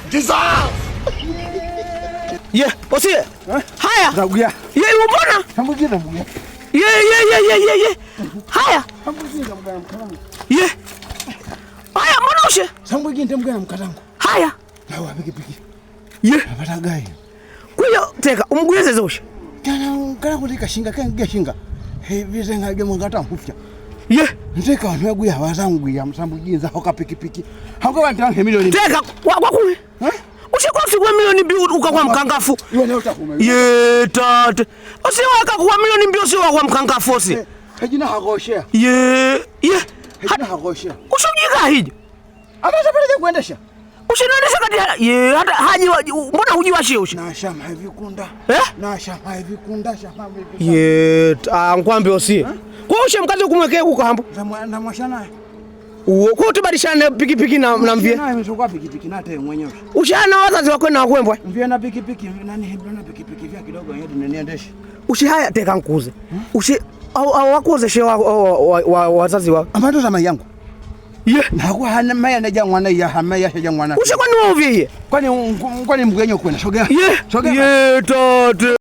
Jesus. Ye, osie. Haya. Naguya. Ye, mbona? Hambugia naguya. Ye. Haya. Hambugia naguya mkalangu. Ye. Haya, mbona ushe? Hambugia ndambuga na mkalangu. Haya. Nawa pikipiki. Ye. Abatagai. Kuyo teka umguyeze zoshe. Kana kulika shinga kange shinga. Bize ngage mungata mfufya. Ye. Nteka nweguya bazanguya msambugiza hoka pikipiki. Hango bantange milioni. Teka kwa kumi. Ushikwafikwa milioni 2 ukakwa mkangafu. Ye tate. Usiwaka kwa milioni 2 usiwa kwa mkangafu osi. Hajina hagoshea. Ye. Hajina hagoshea. Ushujika hiji. Amasa pale kuendesha. Ushinondesha kati ye hata haji mbona hujiwashie ushi? Na shama hivi kunda. Na shama hivi kunda shama hivi. Ye ngwambe osi. Kwa ushe mkazi kumwekea huko hambo. Na mwashana. Uo kwa tubadishane pikipiki na mvie. Na mshoka pikipiki na te mwenyewe. Ushana wazazi wako na kwembwa. Mvie na pikipiki nani hembwa na pikipiki vya kidogo yeye niendeshe. Ushi haya teka nkuze. Ushi au wakozeshe wazazi wako. Amato za yangu. Ye. Nakuwa hana maya na jangwana ya hamaya ya jangwana. Ushi kwani wao vie? Kwani mgwenyo kwenda sogea. Ye. Ye tate.